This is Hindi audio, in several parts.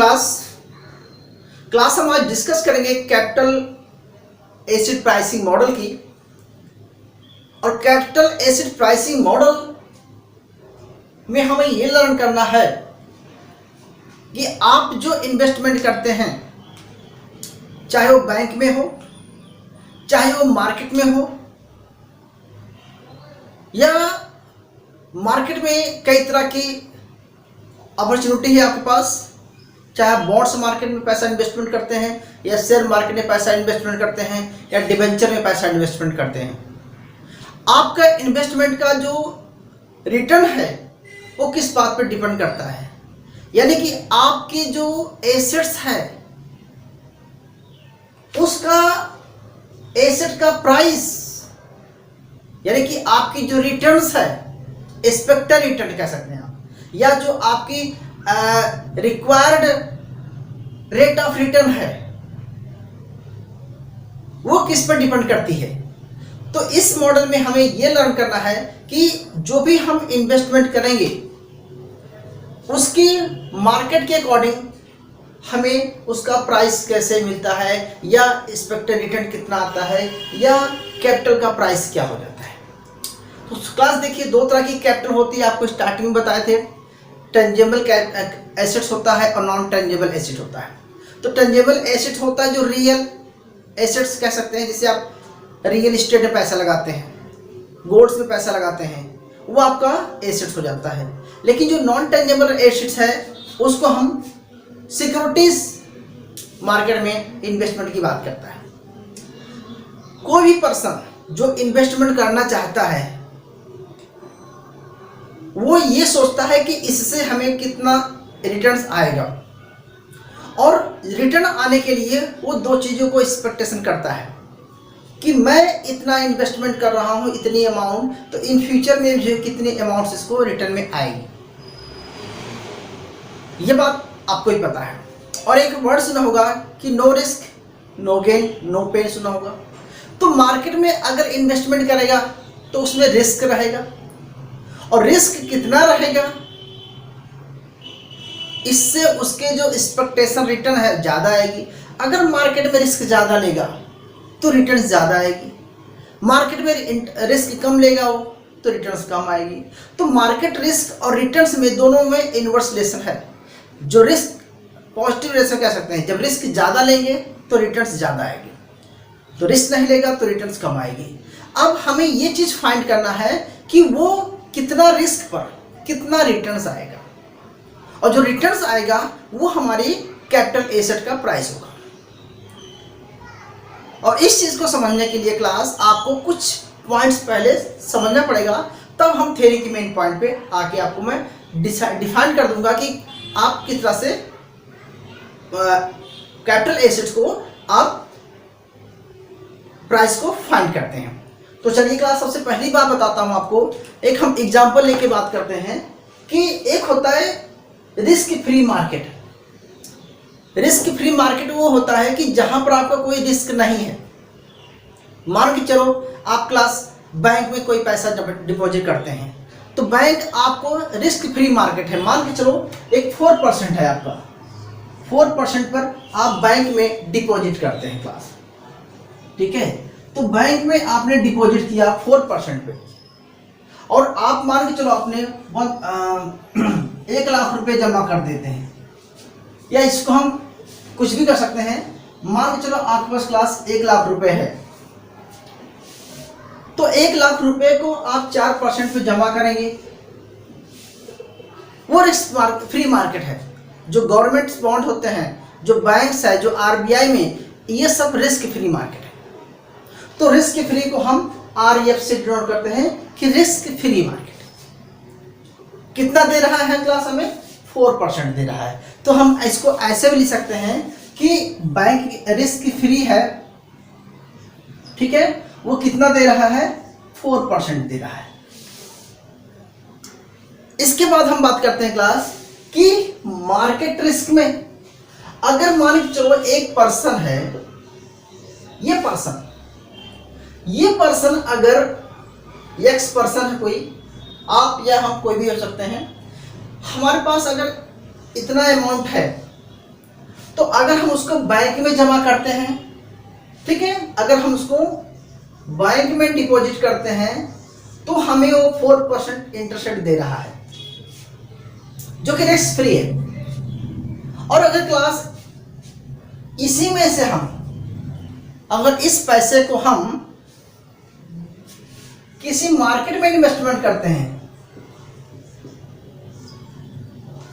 क्लास हम आज डिस्कस करेंगे कैपिटल एसिड प्राइसिंग मॉडल की। और कैपिटल एसिड प्राइसिंग मॉडल में हमें ये लर्न करना है कि आप जो इन्वेस्टमेंट करते हैं, चाहे वो बैंक में हो, चाहे वो मार्केट में हो, या मार्केट में कई तरह की अपॉर्चुनिटी है आपके पास, चाहे आप बॉन्ड्स मार्केट में पैसा इन्वेस्टमेंट करते हैं, या शेयर मार्केट में पैसा इन्वेस्टमेंट करते हैं, या डिबेंचर में पैसा इन्वेस्टमेंट करते हैं। आपका इन्वेस्टमेंट का जो रिटर्न है वो किस बात पर डिपेंड करता है, यानी कि आपकी जो एसेट्स है उसका एसेट का प्राइस, यानी कि आपकी जो रिटर्न्स है, एक्सपेक्टेड रिटर्न कह सकते हैं आप, या जो आपकी रिक्वायर्ड रेट ऑफ रिटर्न है वो किस पर डिपेंड करती है। तो इस मॉडल में हमें यह लर्न करना है कि जो भी हम इन्वेस्टमेंट करेंगे उसकी मार्केट के अकॉर्डिंग हमें उसका प्राइस कैसे मिलता है, या एक्सपेक्टेड रिटर्न कितना आता है, या कैपिटल का प्राइस क्या हो जाता है। तो क्लास देखिए, दो तरह की कैपिटल होती है, आपको स्टार्टिंग में बताए थे। टेंजेबल एसेट्स होता है और नॉन टेंजेबल एसेट होता है। तो टेंजेबल एसेट होता है जो रियल एसेट्स कह सकते हैं, जिसे आप रियल एस्टेट में पैसा लगाते हैं, गोल्ड्स में पैसा लगाते हैं, वो आपका एसेट्स हो जाता है। लेकिन जो नॉन टेंजेबल एसेट्स है उसको हम सिक्योरिटीज मार्केट में इन्वेस्टमेंट की बात करता है। कोई भी पर्सन जो इन्वेस्टमेंट करना चाहता है वो ये सोचता है कि इससे हमें कितना रिटर्न्स आएगा, और रिटर्न आने के लिए वो दो चीज़ों को एक्सपेक्टेशन करता है कि मैं इतना इन्वेस्टमेंट कर रहा हूँ, इतनी अमाउंट, तो इन फ्यूचर में मुझे कितनी अमाउंट इसको रिटर्न में आएगी। ये बात आपको ही पता है। और एक वर्ड सुना होगा कि no risk no gain no pain, सुना होगा। तो मार्केट में अगर इन्वेस्टमेंट करेगा तो उसमें रिस्क रहेगा, और रिस्क कितना रहेगा इससे उसके जो एक्सपेक्टेशन रिटर्न है ज़्यादा आएगी। अगर मार्केट में रिस्क ज़्यादा लेगा तो रिटर्न ज़्यादा आएगी, मार्केट में रिस्क कम लेगा वो तो रिटर्न्स कम आएगी। तो मार्केट रिस्क और रिटर्न्स में दोनों में इन्वर्स रिलेशन है। जो रिस्क पॉजिटिव रिलेशन कह सकते हैं, जब रिस्क ज़्यादा लेंगे तो रिटर्न्स ज़्यादा आएगी, तो रिस्क नहीं लेगा तो रिटर्न्स कम आएगी। अब हमें ये चीज़ फाइंड करना है कि वो कितना रिस्क पर कितना रिटर्न्स आएगा, और जो रिटर्न्स आएगा वो हमारी कैपिटल एसेट का प्राइस होगा। और इस चीज़ को समझने के लिए क्लास आपको कुछ पॉइंट्स पहले समझना पड़ेगा, तब हम थ्योरी की मेन पॉइंट पे आके आपको मैं डिफाइन कर दूंगा कि आप किस तरह से कैपिटल एसेट्स को आप प्राइस को फाइंड करते हैं। तो चलिए क्लास, सबसे पहली बात बताता हूं आपको। एक हम एग्जांपल लेके बात करते हैं कि एक होता है risk free market. Risk free market वो होता है कि जहां पर आपका कोई रिस्क नहीं है। मान के चलो आप क्लास बैंक में कोई पैसा डिपॉजिट करते हैं, तो बैंक आपको रिस्क फ्री मार्केट है, मान के चलो एक 4% है आपका, 4% पर आप बैंक में डिपॉजिट करते हैं क्लास, ठीक है। तो बैंक में आपने डिपॉजिट किया 4% पे, और आप मान के चलो आपने 1 लाख रुपए जमा कर देते हैं, या इसको हम कुछ भी कर सकते हैं। मान के चलो आपके पास क्लास 1 लाख रुपए है, तो 1 लाख रुपए को आप 4% पे जमा करेंगे, वो रिस्क फ्री मार्केट है। जो गवर्नमेंट बॉन्ड होते हैं, जो बैंक्स है, जो आरबीआई में, ये सब रिस्क फ्री मार्केट है। तो रिस्क फ्री को हम RF से डिनोट करते हैं कि रिस्क फ्री मार्केट कितना दे रहा है क्लास, हमें 4% दे रहा है। तो हम इसको ऐसे भी लिख सकते हैं कि बैंक रिस्क फ्री है, ठीक है, वो कितना दे रहा है, 4% दे रहा है। इसके बाद हम बात करते हैं क्लास कि मार्केट रिस्क में अगर मान के चलो एक पर्सन है, ये पर्सन अगर एक्स पर्सन है कोई, आप या हम कोई भी हो सकते हैं, हमारे पास अगर इतना अमाउंट है तो अगर हम उसको बैंक में जमा करते हैं, ठीक है, अगर हम उसको बैंक में डिपॉजिट करते हैं तो हमें वो 4% इंटरेस्ट दे रहा है, जो कि रिस्क फ्री है। और अगर क्लास इसी में से हम अगर इस पैसे को हम किसी मार्केट में इन्वेस्टमेंट करते हैं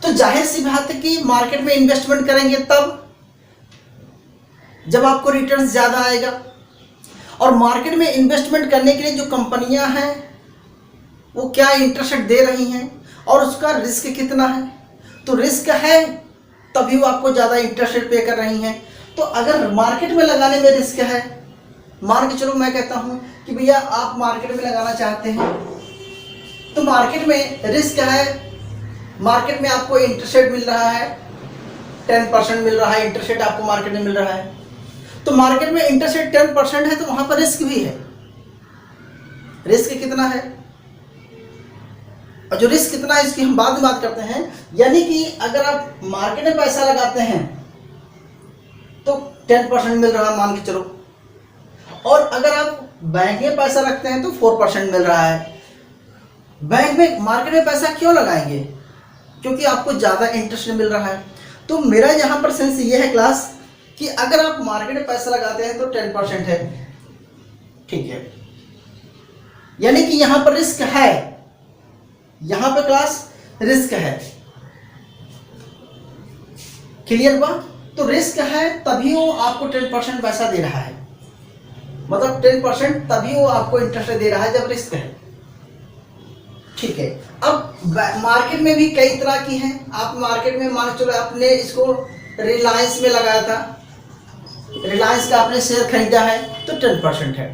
तो जाहिर सी बात है कि मार्केट में इन्वेस्टमेंट करेंगे तब जब आपको रिटर्न ज्यादा आएगा। और मार्केट में इन्वेस्टमेंट करने के लिए जो कंपनियां हैं वो क्या इंटरेस्ट दे रही हैं और उसका रिस्क कितना है, तो रिस्क है तभी वो आपको ज़्यादा इंटरेस्ट रेट पे कर रही हैं। तो अगर मार्केट में लगाने में रिस्क है, मान के चलो मैं कहता हूँ कि भैया आप मार्केट में लगाना चाहते हैं तो मार्केट में रिस्क है, मार्केट में आपको इंटरेस्ट रेट मिल रहा है 10% मिल रहा है, इंटरेस्ट रेट आपको मार्केट में मिल रहा है। तो मार्केट में इंटरेस्ट रेट 10% है तो वहां पर रिस्क भी है। रिस्क कितना है और जो रिस्क कितना है इसकी हम बाद में बात करते हैं। यानी कि अगर आप मार्केट में पैसा लगाते हैं तो 10% मिल रहा है मान के चलो, और अगर आप बैंक में पैसा रखते हैं तो 4% मिल रहा है। बैंक में मार्केट में पैसा क्यों लगाएंगे, क्योंकि आपको ज़्यादा इंटरेस्ट मिल रहा है। तो मेरा यहाँ पर सेंस ये है क्लास कि अगर आप मार्केट में पैसा लगाते हैं तो 10% है, ठीक है, यानी कि यहाँ पर रिस्क है, यहाँ पर क्लास रिस्क है। क्लियर बा? तो रिस्क है तभी वो आपको 10% पैसा दे रहा है, मतलब 10% तभी वो आपको इंटरेस्ट दे रहा है जब रिस्क है, ठीक है। अब मार्केट में भी कई तरह की हैं। आप मार्केट में मान चलो आपने इसको रिलायंस में लगाया था, रिलायंस का आपने शेयर खरीदा है तो 10% है।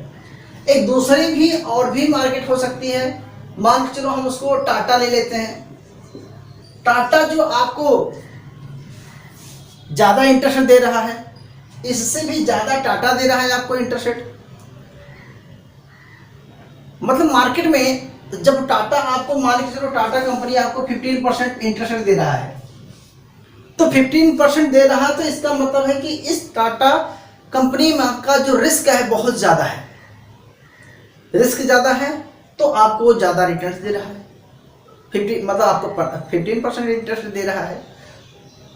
एक दूसरी भी और भी मार्केट हो सकती है, मान चलो हम उसको टाटा ले लेते हैं। टाटा जो आपको ज़्यादा इंटरेस्ट दे रहा है, इससे भी ज़्यादा टाटा दे रहा है आपको इंटरेस्ट रेट। मतलब मार्केट में जब टाटा आपको मान के चलो टाटा कंपनी आपको 15% इंटरेस्ट रेट दे रहा है, तो 15% दे रहा तो इसका मतलब है कि इस टाटा कंपनी में आपका जो रिस्क है बहुत ज़्यादा है, रिस्क ज़्यादा है तो आपको ज़्यादा रिटर्न दे रहा है। 50 मतलब आपको 15% इंटरेस्ट दे रहा है।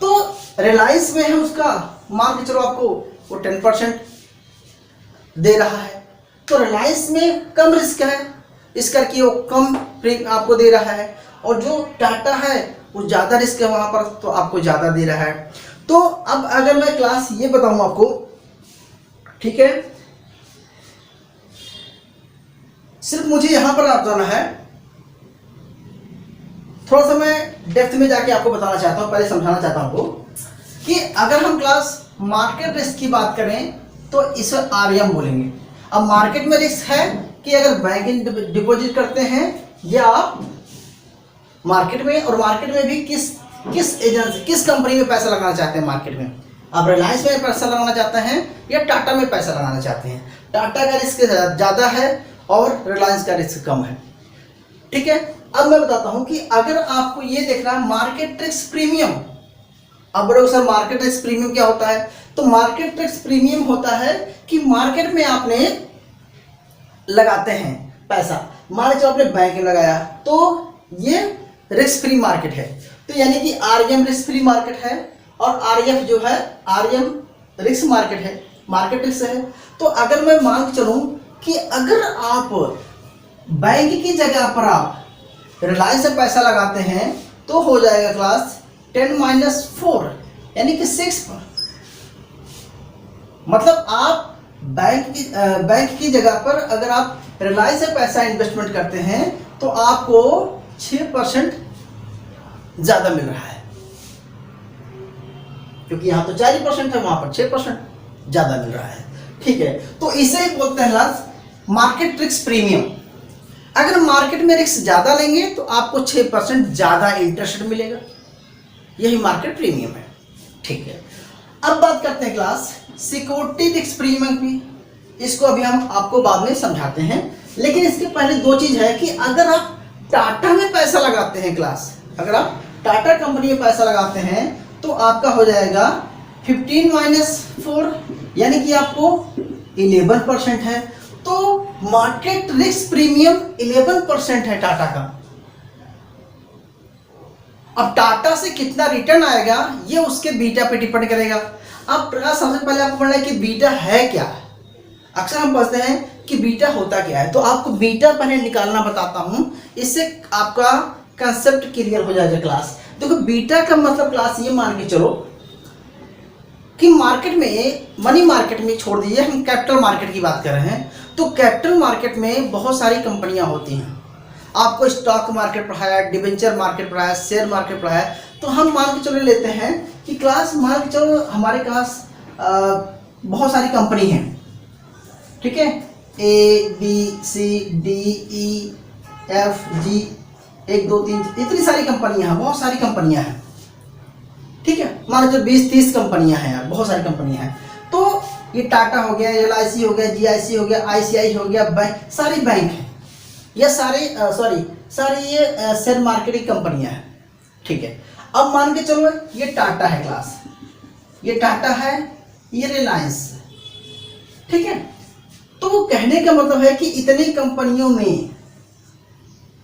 तो रिलायंस में है उसका मान के चलो आपको वो 10% दे रहा है, तो रिलायंस में कम रिस्क है इस करके वो कम प्रीमियम आपको दे रहा है, और जो टाटा है वो ज़्यादा रिस्क है वहाँ पर तो आपको ज़्यादा दे रहा है। तो अब अगर मैं क्लास ये बताऊँ आपको, ठीक है, सिर्फ मुझे यहाँ पर आप जाना है, थोड़ा सा मैं डेप्थ में जाके आपको बताना चाहता हूँ, पहले समझाना चाहता हूँ कि अगर हम क्लास मार्केट रिस्क की बात करें तो इसे आरएम बोलेंगे। अब मार्केट में रिस्क है कि अगर बैंक डिपॉजिट करते हैं या आप मार्केट में, और मार्केट में भी किस एजेंसी किस कंपनी में पैसा लगाना चाहते हैं। मार्केट में आप रिलायंस में पैसा लगाना चाहते हैं या टाटा में पैसा लगाना चाहते हैं। टाटा का रिस्क ज़्यादा है और रिलायंस का रिस्क कम है, ठीक है। अब मैं बताता हूं कि अगर आपको ये देखना है मार्केट रिस्क प्रीमियम। अब बड़े सर मार्केट रिस्क प्रीमियम क्या होता है, तो मार्केट रिस्क प्रीमियम होता है कि मार्केट में आपने लगाते हैं पैसा, मान लीजिए आपने बैंक में लगाया तो ये रिस्क फ्री मार्केट है, तो यानी कि आरएम रिस्क फ्री मार्केट है और आरएफ जो है आरएम रिस्क मार्केट है, मार्केट रिस्क है। तो अगर मैं मान के चलूं कि अगर आप बैंक की जगह पर आप रिलायंस से पैसा लगाते हैं तो हो जाएगा क्लास 10-4 यानी कि 6, मतलब आप बैंक की जगह पर अगर आप रिलायंस से पैसा इन्वेस्टमेंट करते हैं तो आपको 6% ज़्यादा मिल रहा है, क्योंकि यहाँ तो 4% है, वहाँ पर 6% ज़्यादा मिल रहा है, ठीक है। तो इसे बोलते हैं लास्ट मार्केट रिस्क प्रीमियम। अगर मार्केट में रिस्क ज़्यादा लेंगे तो आपको 6% ज़्यादा इंटरेस्ट मिलेगा, यही मार्केट प्रीमियम है, ठीक है। अब बात करते हैं क्लास सिक्योरिटी रिस्क प्रीमियम की, इसको अभी हम आपको बाद में समझाते हैं, लेकिन इसके पहले दो चीज़ है कि अगर आप टाटा में पैसा लगाते हैं क्लास, अगर आप टाटा कंपनी में पैसा लगाते हैं तो आपका हो जाएगा 15 माइनस 4 यानी कि आपको 11% है। तो मार्केट रिस्क प्रीमियम 11% है टाटा का। अब टाटा से कितना रिटर्न आएगा ये उसके बीटा पे डिपेंड करेगा। अब सबसे पहले आपको पढ़ना है कि बीटा है क्या। अक्सर हम पूछते हैं कि बीटा होता क्या है, तो आपको बीटा पहले निकालना बताता हूं, इससे आपका कंसेप्ट क्लियर हो जाएगा क्लास। देखो बीटा का मतलब क्लास ये मान के चलो कि मार्केट में, मनी मार्केट में छोड़ दीजिए, हम कैपिटल मार्केट की बात कर रहे हैं। तो कैपिटल मार्केट में बहुत सारी कंपनियां होती हैं। आपको स्टॉक मार्केट पढ़ाया, डिबेंचर मार्केट पढ़ाया, शेयर मार्केट पढ़ाया। तो हम मान के चलो लेते हैं कि क्लास मान के चलो हमारे पास बहुत सारी कंपनी हैं, ठीक है, A B C D E F G 1 2 3 इतनी सारी कंपनियां हैं, बहुत सारी कंपनियां हैं, ठीक है। मान लो 20-30 कंपनियां हैं यार, बहुत सारी कंपनियां हैं। तो ये टाटा हो गया, LIC हो गया, GIC हो गया, ICI हो गया, बैंक, सारी बैंक है, ये सारी ये शेयर मार्केट की कंपनियां हैं, ठीक है। अब मान के चलो ये टाटा है क्लास, ये टाटा है, ये रिलायंस, ठीक है। तो कहने का मतलब है कि इतनी कंपनियों में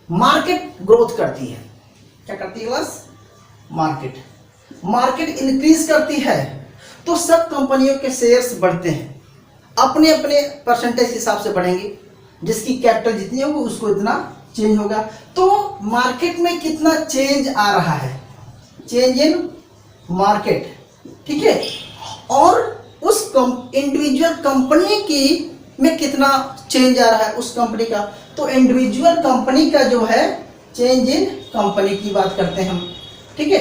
मार्केट ग्रोथ करती है। क्या करती है क्लास? मार्केट इंक्रीज करती है, तो सब कंपनियों के शेयर्स बढ़ते हैं, अपने अपने परसेंटेज के हिसाब से बढ़ेंगे। जिसकी कैपिटल जितनी होगी उसको इतना चेंज होगा। तो मार्केट में कितना चेंज आ रहा है, चेंज इन मार्केट, ठीक है। और उस इंडिविजुअल कंपनी की में कितना चेंज आ रहा है उस कंपनी का। तो इंडिविजुअल कंपनी का जो है चेंज इन कंपनी की बात करते हैं हम, ठीक है।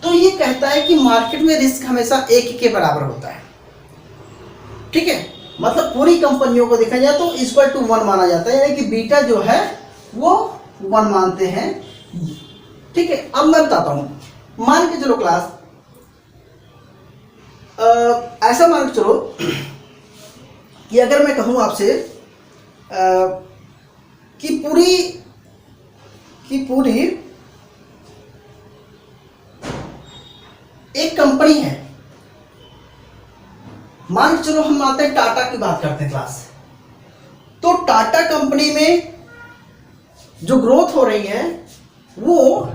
तो ये कहता है कि मार्केट में रिस्क हमेशा 1 के बराबर होता है, ठीक है। मतलब पूरी कंपनियों को देखा जाए तो इक्वल टू 1 माना जाता है, यानी कि बीटा जो है वो 1 मानते हैं, ठीक है। अब मैं बताता हूं, मान के चलो क्लास ऐसा मान के चलो कि अगर मैं कहूं आपसे कि पूरी एक कंपनी है, मान के चलो हम आते हैं टाटा की बात करते हैं क्लास। तो टाटा कंपनी में जो ग्रोथ हो रही है वो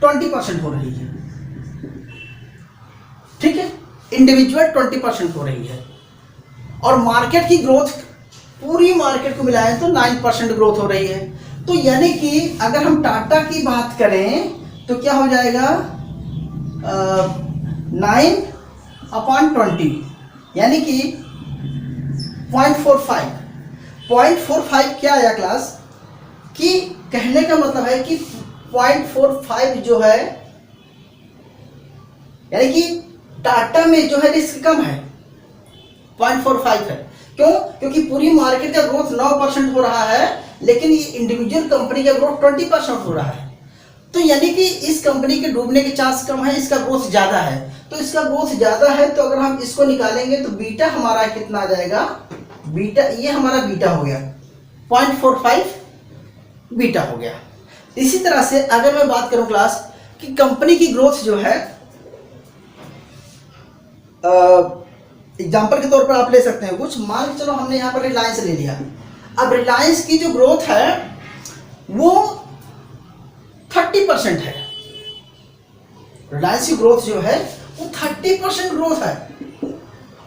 20% हो रही है, ठीक है। इंडिविजुअल 20% हो रही है, और मार्केट की ग्रोथ पूरी मार्केट को मिलाएं तो 9% ग्रोथ हो रही है। तो यानी कि अगर हम टाटा की बात करें तो क्या हो जाएगा, 9/20, यानी कि 0.45 क्या आया क्लास, कि कहने का मतलब है कि 0.45 जो है, यानी कि टाटा में जो है रिस्क कम है, 0.45 है। क्यों? क्योंकि पूरी मार्केट का ग्रोथ 9% हो रहा है, लेकिन ये इंडिविजुअल कंपनी का ग्रोथ 20% हो रहा है। तो यानी कि इस कंपनी के डूबने के चांस कम है, इसका ग्रोथ ज्यादा है। तो इसका ग्रोथ ज्यादा है, तो अगर हम इसको निकालेंगे तो बीटा हमारा कितना आ जाएगा, बीटा, ये हमारा बीटा हो गया 0.45 बीटा हो गया। इसी तरह से अगर मैं बात करूं क्लास कि कंपनी की ग्रोथ जो है, एग्जाम्पल के तौर पर आप ले सकते हैं कुछ, मान के चलो हमने यहाँ पर रिलायंस ले लिया। अब रिलायंस की जो ग्रोथ है वो 30% है, रिलायंस की ग्रोथ जो है वो 30% ग्रोथ है,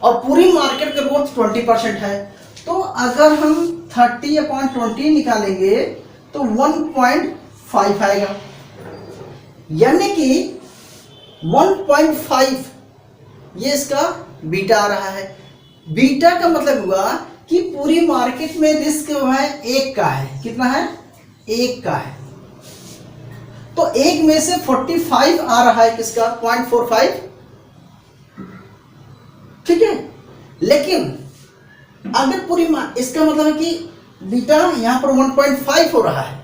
और पूरी मार्केट का ग्रोथ 20% है। तो अगर हम 30/20 निकालेंगे तो 1.5 आएगा, यानी कि 1.5 ये इसका बीटा आ रहा है। बीटा का मतलब हुआ कि पूरी मार्केट में रिस्क जो है 1 का है, कितना है, 1 का है। तो 1 में से 45 आ रहा है किसका, 0.45, ठीक है। लेकिन अगर पूरी इसका मतलब है कि बीटा यहां पर 1.5 हो रहा है,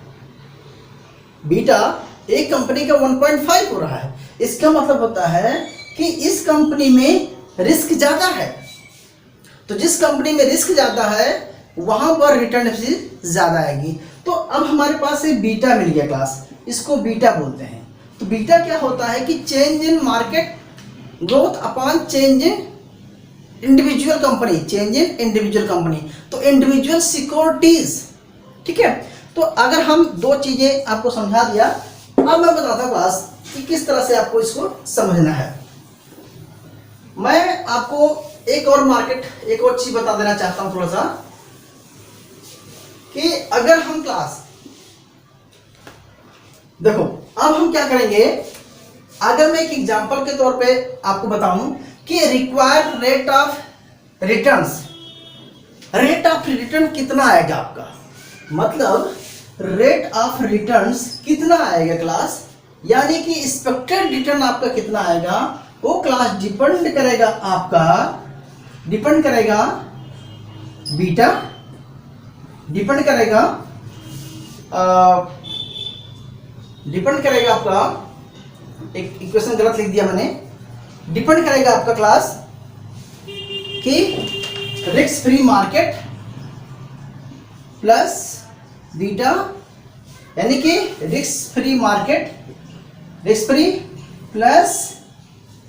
बीटा एक कंपनी का 1.5 हो रहा है, इसका मतलब होता है कि इस कंपनी में रिस्क ज्यादा है। तो जिस कंपनी में रिस्क ज्यादा है वहां पर रिटर्न ज्यादा आएगी। तो अब हमारे पास एक बीटा मिल गया क्लास, इसको बीटा बोलते हैं। तो बीटा क्या होता है कि change in growth upon change in individual company, change in individual company, तो इंडिविजुअल सिक्योरिटीज। ठीक है, तो अगर हम दो चीजें आपको समझा दिया, अब मैं बताता हूं क्लास कि किस तरह से आपको इसको समझना है। मैं आपको एक और चीज बता देना चाहता हूं थोड़ा सा, कि अगर हम क्लास देखो, अब हम क्या करेंगे, अगर मैं एक एग्जांपल के तौर पे आपको बताऊं कि रिक्वायर्ड रेट ऑफ रिटर्न कितना आएगा आपका, मतलब रेट ऑफ रिटर्न्स कितना आएगा क्लास, यानी कि एक्सपेक्टेड रिटर्न आपका कितना आएगा, वो क्लास डिपेंड करेगा बीटा, डिपेंड करेगा आपका, एक इक्वेशन गलत लिख दिया मैंने, डिपेंड करेगा आपका क्लास कि risk free market plus beta, यानी कि risk free plus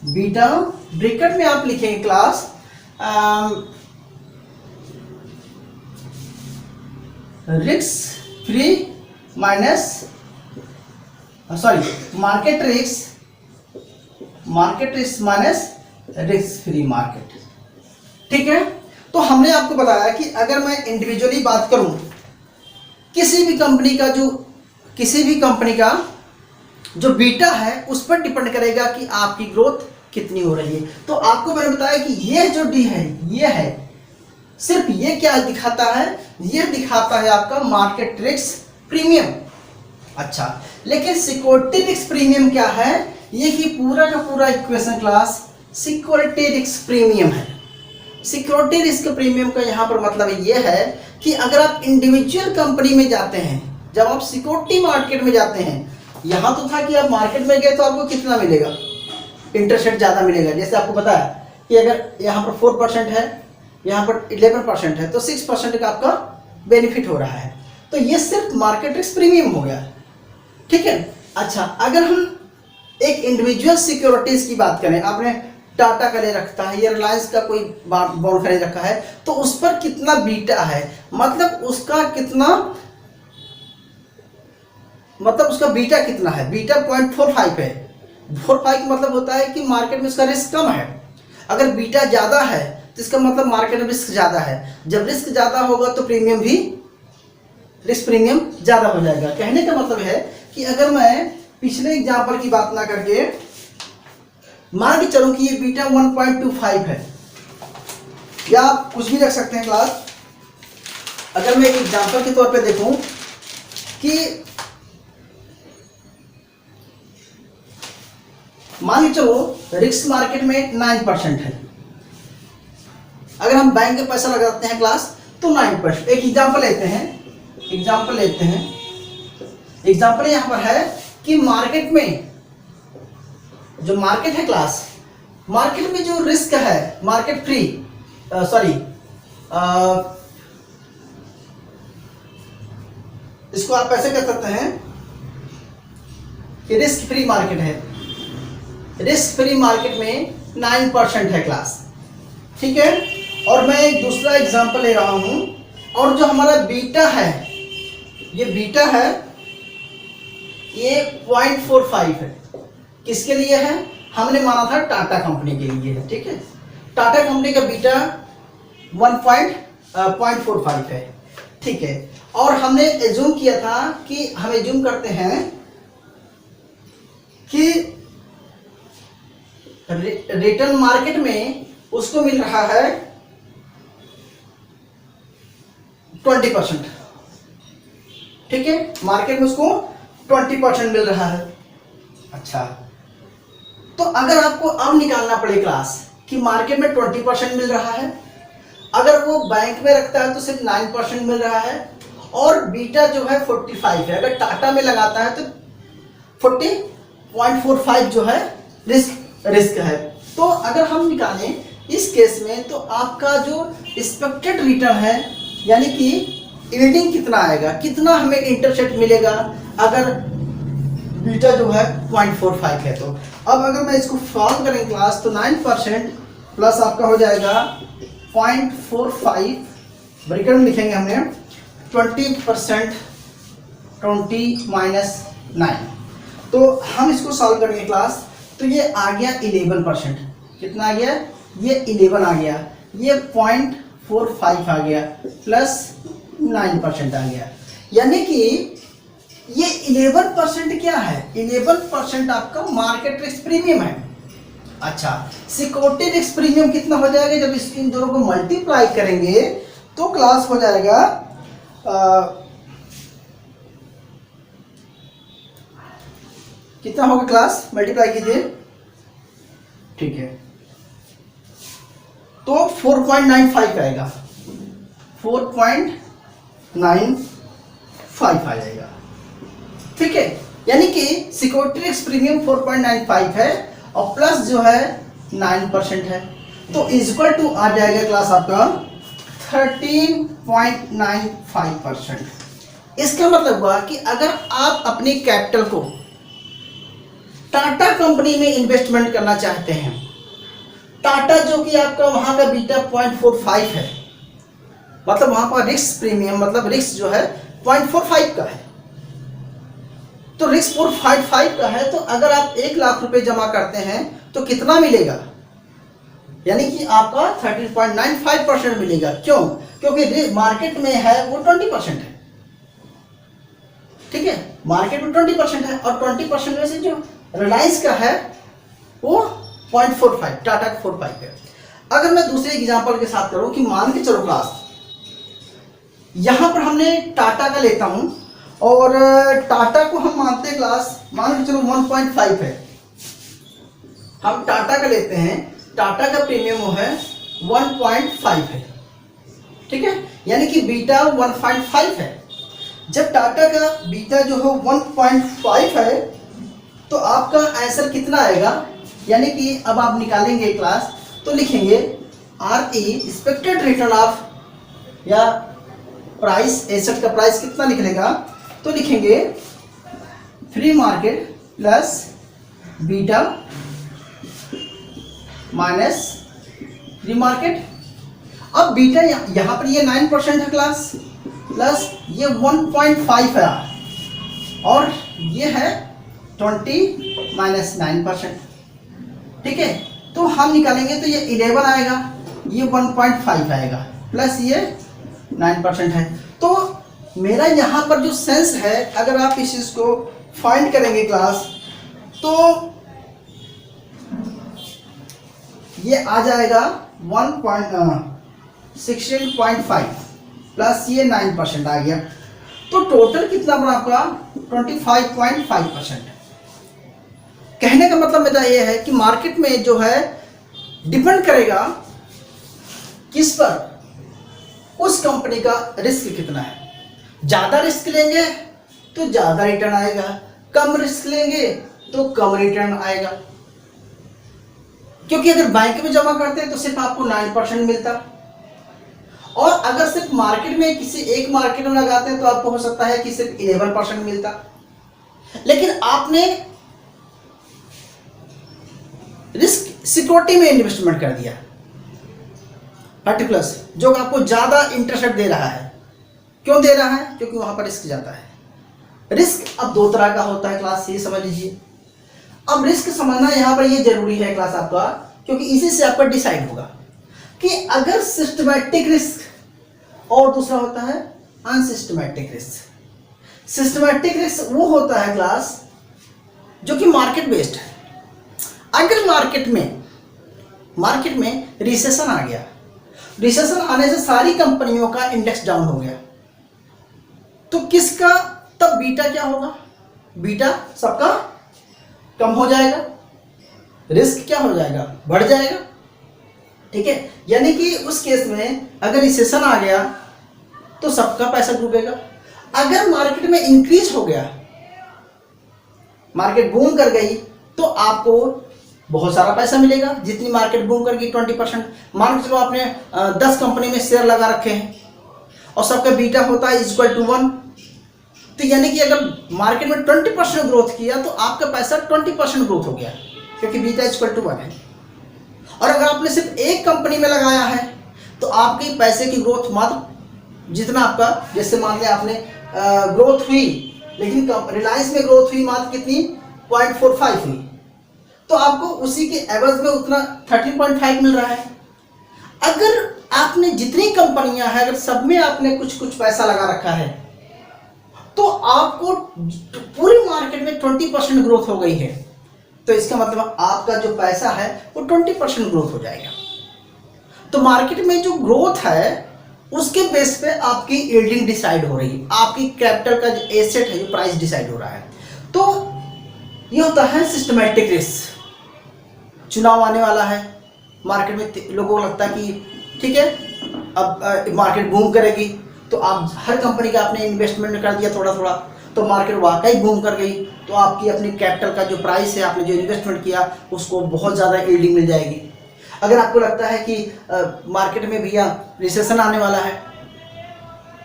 beta, bracket में आप लिखेंगे class risk free minus market risk minus risk free market. ठीक है, तो हमने आपको बताया कि अगर मैं इंडिविजुअली बात करूं, किसी भी कंपनी का जो बीटा है उस पर डिपेंड करेगा कि आपकी ग्रोथ कितनी हो रही है। तो आपको मैंने बताया कि ये जो डी है, ये है, सिर्फ ये क्या दिखाता है, ये दिखाता है आपका मार्केट रिस्क प्रीमियम। अच्छा, लेकिन सिक्योरिटी रिस्क प्रीमियम क्या है, ये ही पूरा का पूरा equation class security risk premium है। सिक्योरिटी रिस्क प्रीमियम का यहाँ पर मतलब ये है कि अगर आप इंडिविजुअल कंपनी में जाते हैं, जब आप सिक्योरिटी मार्केट में जाते हैं, यहाँ तो था कि आप मार्केट में गए तो आपको कितना मिलेगा, इंटरेस्ट रेट ज़्यादा मिलेगा। जैसे आपको पता है कि अगर यहाँ पर 4% है, यहाँ पर 11% है, तो 6% का आपका बेनिफिट हो रहा है। तो ये सिर्फ मार्केट रिस्क प्रीमियम हो गया। ठीक है, अच्छा, अगर हम एक इंडिविजुअल सिक्योरिटीज की बात करें, आपने टाटा का ले रखा है या रिलायंस का कोई बॉन्ड खरीद रखा है, तो उस पर कितना बीटा है, मतलब उसका बीटा कितना है, बीटा 0.45 है। 45 का मतलब होता है कि मार्केट में उसका रिस्क कम है। अगर बीटा ज्यादा है तो इसका मतलब मार्केट में रिस्क ज्यादा है। जब रिस्क ज्यादा होगा तो रिस्क प्रीमियम ज्यादा हो जाएगा। कहने का मतलब है कि अगर मैं पिछले एग्जांपल की बात ना करके मान के चलूं कि ये बीटा 1.25 है, या आप कुछ भी रख सकते हैं क्लास। अगर मैं एक एग्जांपल के तौर पे देखूं कि मान के चलो रिस्क मार्केट में 9% है, अगर हम बैंक में पैसा लगाते हैं क्लास तो 9%। एक एग्जांपल लेते हैं, एग्जांपल यहां पर है कि मार्केट में जो मार्केट है क्लास, मार्केट में जो रिस्क है, मार्केट फ्री इसको आप ऐसे कह सकते हैं कि रिस्क फ्री मार्केट है, रिस्क फ्री मार्केट में 9% है क्लास। ठीक है, और मैं एक दूसरा एग्जांपल ले रहा हूं, और जो हमारा बीटा है, ये बीटा है, ये 0.45 है। किसके लिए है, हमने माना था टाटा कंपनी के लिए है। ठीक है, टाटा कंपनी का बीटा 0.45 है। ठीक है, और हमने एज्यूम किया था कि हम एज्यूम करते हैं कि रिटर्न मार्केट में उसको मिल रहा है 20%। ठीक है, मार्केट में उसको 20% मिल रहा है। अच्छा, तो अगर आपको अब निकालना पड़े क्लास कि मार्केट में 20% मिल रहा है, अगर वो बैंक में रखता है तो सिर्फ 9% मिल रहा है, और बीटा जो है 45 है। अगर टाटा में लगाता है तो 40.45 जो है रिस्क है। तो अगर हम निकालें इस केस में, तो आपका जो एक्सपेक्टेड रिटर्न है, यानी कि यील्डिंग कितना आएगा, कितना हमें इंटरेस्ट रेट मिलेगा अगर बीटा जो है 0.45 है। तो अब अगर मैं इसको सॉल्व करें क्लास तो 9% प्लस आपका हो जाएगा 0.45, ब्रैकेट में लिखेंगे हमने 20%, 20 माइनस 9। तो हम इसको सॉल्व करेंगे क्लास, तो ये आ गया 11%। कितना आ गया? ये 11 आ गया, ये 0.45 आ गया, प्लस 9% आ गया। यानी कि ये 11% क्या है? 11% आपका मार्केट रिस्क प्रीमियम है। अच्छा, सिक्योरिटी रिस्क प्रीमियम कितना हो जाएगा? जब इन दोनों को मल्टीप्लाई करेंगे तो क्लास हो जाएगा कितना होगा क्लास? मल्टीप्लाई कीजिए, ठीक है, तो 4.95 आएगा, 4.95 आ जाएगा, ठीक है। यानी कि सिक्योरिटी रिस्क प्रीमियम 4.95 है और प्लस जो है 9% है, तो इक्वल टू आ जाएगा क्लास आपका 13.95%। इसका मतलब हुआ कि अगर आप अपनी कैपिटल को टाटा कंपनी में इन्वेस्टमेंट करना चाहते हैं, टाटा जो कि आपका वहां का बीटा 0.45 है, मतलब वहां पर रिस्क प्रीमियम मतलब रिस्क जो है 0.45 का है, तो रिस्क 0.55 का है, तो अगर आप 1 लाख रुपए जमा करते हैं तो कितना मिलेगा? यानी कि आपका 13.95% मिलेगा। क्यों? क्योंकि मार्केट में है वो 20% है, ठीक है, मार्केट में 20% है और 20% में से जो रिलायंस का है वो 0.45, टाटा का 45 है। अगर मैं दूसरे एग्जांपल के साथ करूं कि मान के चलो क्लास यहां पर हमने टाटा का लेता हूं और टाटा को हम मानते हैं क्लास, मान के चलो 1.5 है, हम टाटा का लेते हैं, टाटा का प्रीमियम वो है 1.5 है, ठीक है, यानी कि बीटा 1.5 है। जब टाटा का बीटा जो है 1.5 है तो आपका आंसर कितना आएगा? यानी कि अब आप निकालेंगे क्लास तो लिखेंगे RE एक्सपेक्टेड रिटर्न ऑफ या प्राइस, एसेट का प्राइस कितना निकलेगा? तो लिखेंगे free market plus beta minus free market. अब बीटा यहाँ पर ये 9% है क्लास, प्लस ये 1.5 है और ये है 20 माइनस 9%, ठीक है। तो हम निकालेंगे तो ये 11 आएगा, ये 1.5 आएगा, प्लस ये 9% है। तो मेरा यहाँ पर जो सेंस है, अगर आप इस चीज़ को फाइंड करेंगे क्लास तो ये आ जाएगा 16.5 प्लस ये 9% आ गया, तो टोटल कितना बना आपका 25.5%। कहने का मतलब मेरा ये है कि मार्केट में जो है डिपेंड करेगा किस पर, उस कंपनी का रिस्क कितना है। ज़्यादा रिस्क लेंगे तो ज़्यादा रिटर्न आएगा, कम रिस्क लेंगे तो कम रिटर्न आएगा। क्योंकि अगर बैंक में जमा करते हैं तो सिर्फ आपको 9% मिलता, और अगर सिर्फ मार्केट में किसी एक मार्केट में लगाते हैं तो आपको हो सकता है कि सिर्फ 11% मिलता। लेकिन आपने रिस्क सिक्योरिटी में इन्वेस्टमेंट कर दिया 30+, जो आपको ज़्यादा इंटरेस्ट दे रहा है। क्यों दे रहा है? क्योंकि वहां पर रिस्क जाता है। रिस्क अब 2 तरह का होता है क्लास, ये समझ लीजिए। अब रिस्क समझना यहाँ पर ये जरूरी है क्लास आपका, क्योंकि इसी से आपका डिसाइड होगा कि अगर सिस्टमैटिक रिस्क और दूसरा होता है अनसिस्टमैटिक रिस्क। सिस्टमैटिक रिस्क वो होता है क्लास जो कि मार्केट बेस्ड है। अगर मार्केट में रिसेशन आ गया, रिसेशन आने से सारी कंपनियों का इंडेक्स डाउन हो गया, तो किसका तब बीटा क्या होगा? बीटा सबका कम हो जाएगा, रिस्क क्या हो जाएगा? बढ़ जाएगा, ठीक है। यानी कि उस केस में अगर रिसेशन आ गया तो सबका पैसा डूबेगा। अगर मार्केट में इंक्रीज हो गया, मार्केट बूम कर गई, तो आपको बहुत सारा पैसा मिलेगा। जितनी मार्केट बूम कर गई 20%, मान के चलो आपने 10 कंपनी में शेयर लगा रखे हैं और सबका बीटा होता है इक्वल टू 1, तो यानी कि अगर मार्केट में 20% ग्रोथ किया तो आपका पैसा 20% ग्रोथ हो गया, क्योंकि बीटा इक्वल टू 1 है। और अगर आपने सिर्फ एक कंपनी में लगाया है तो आपके पैसे की ग्रोथ मात्र जितना आपका, जैसे मान लिया आपने ग्रोथ हुई, लेकिन रिलायंस में ग्रोथ हुई मात्र कितनी 0.45 हुई, तो आपको उसी के एवरेज में उतना 13.5 मिल रहा है। अगर आपने जितनी कंपनियां हैं अगर सब में आपने कुछ कुछ पैसा लगा रखा है तो आपको पूरी मार्केट में 20% ग्रोथ हो गई है, तो इसका मतलब आपका जो पैसा है वो 20% ग्रोथ हो जाएगा। तो मार्केट में जो ग्रोथ है उसके बेस पे आपकी यील्डिंग डिसाइड हो रही है, आपकी कैपिटल का जो एसेट है जो प्राइस डिसाइड हो रहा है। तो ये होता है सिस्टमैटिक रिस्क। चुनाव आने वाला है, मार्केट में लोगों को लगता है कि ठीक है अब मार्केट बूम करेगी, तो आप हर कंपनी का आपने इन्वेस्टमेंट कर दिया थोड़ा थोड़ा, तो मार्केट वाकई बूम कर गई, तो आपकी अपनी कैपिटल का जो प्राइस है आपने जो इन्वेस्टमेंट किया उसको बहुत ज़्यादा यील्डिंग मिल जाएगी। अगर आपको लगता है कि मार्केट में भैया रिसेशन आने वाला है,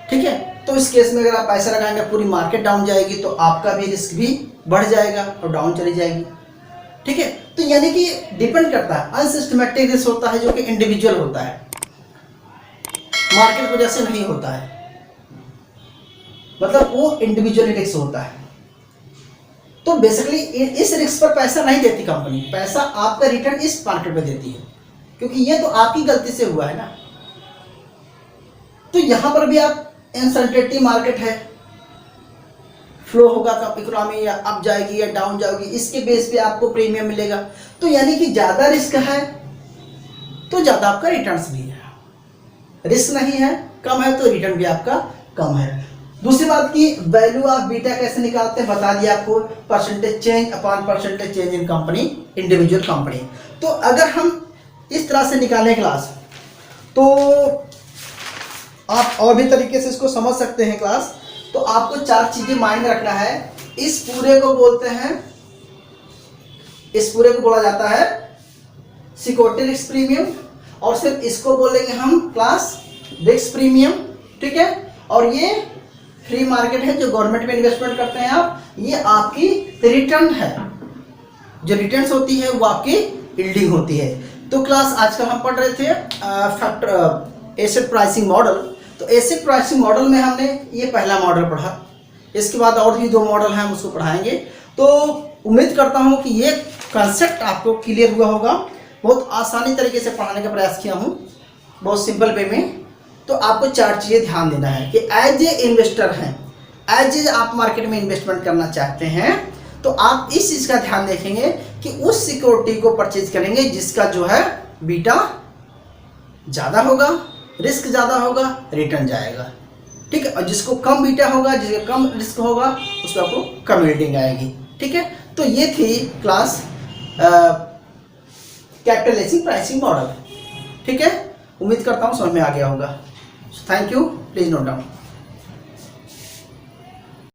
ठीक है, तो इस केस में अगर आप पैसा लगाएंगे पूरी मार्केट डाउन जाएगी तो आपका भी रिस्क भी बढ़ जाएगा और डाउन चली जाएगी। ठीक है, तो यानी कि डिपेंड करता है, अनसिस्टमेटिक रिस्क होता है जो कि इंडिविजुअल होता है, मार्केट की वजह से नहीं होता है, मतलब वो इंडिविजुअल रिस्क होता है। तो बेसिकली इस रिस्क पर पैसा नहीं देती कंपनी, पैसा आपका रिटर्न इस मार्केट में देती है, क्योंकि ये तो आपकी गलती से हुआ है ना। तो यहां पर भी आप अनसर्टेनिटी मार्केट है, फ्लो होगा कब इकोनॉमी या अप जाएगी या डाउन जाएगी, इसके बेस पे आपको प्रीमियम मिलेगा। तो यानी कि ज्यादा रिस्क है तो ज्यादा आपका रिटर्न्स भी है, रिस्क नहीं है कम है तो रिटर्न भी आपका कम है। दूसरी बात की वैल्यू ऑफ बीटा कैसे निकालते हैं बता दिया आपको, percentage change upon percentage change in company individual company. तो अगर हम इस तरह से निकालें क्लास, तो आप और भी तरीके से इसको समझ सकते हैं क्लास। तो आपको 4 चीजें माइंड रखना है। इस पूरे को बोलते हैं, इस पूरे को बोला जाता है सिक्योरिटी रिस्क प्रीमियम, और सिर्फ इसको बोलेंगे हम क्लास रिस्क प्रीमियम। ठीक है, और ये फ्री मार्केट है जो गवर्नमेंट में इन्वेस्टमेंट करते हैं आप, ये आपकी रिटर्न है, जो रिटर्न्स होती है वो आपकी यील्डिंग होती है। तो क्लास आजकल हम पढ़ रहे थे फैक्टर एसेट प्राइसिंग मॉडल। तो एसेट प्राइसिंग मॉडल में हमने ये पहला मॉडल पढ़ा, इसके बाद और भी 2 मॉडल हैं हम उसको पढ़ाएंगे। तो उम्मीद करता हूँ कि ये कंसेप्ट आपको क्लियर हुआ होगा। बहुत आसानी तरीके से पढ़ाने का प्रयास किया हूँ, बहुत सिंपल वे में। तो आपको 4 चीज़ें ध्यान देना है कि एज ए इन्वेस्टर हैं, एज ए आप मार्केट में इन्वेस्टमेंट करना चाहते हैं, तो आप इस चीज़ का ध्यान देखेंगे कि उस सिक्योरिटी को परचेज करेंगे जिसका जो है बीटा ज़्यादा होगा, रिस्क ज़्यादा होगा, रिटर्न जाएगा। ठीक है, और जिसको कम बीटा होगा, जिसका कम रिस्क होगा, उस पर आपको कम यील्डिंग आएगी। ठीक है, तो ये थी क्लास कैपिटल प्राइसिंग मॉडल। ठीक है, उम्मीद करता हूँ समझ में आ गया होगा। Thank you, please note down.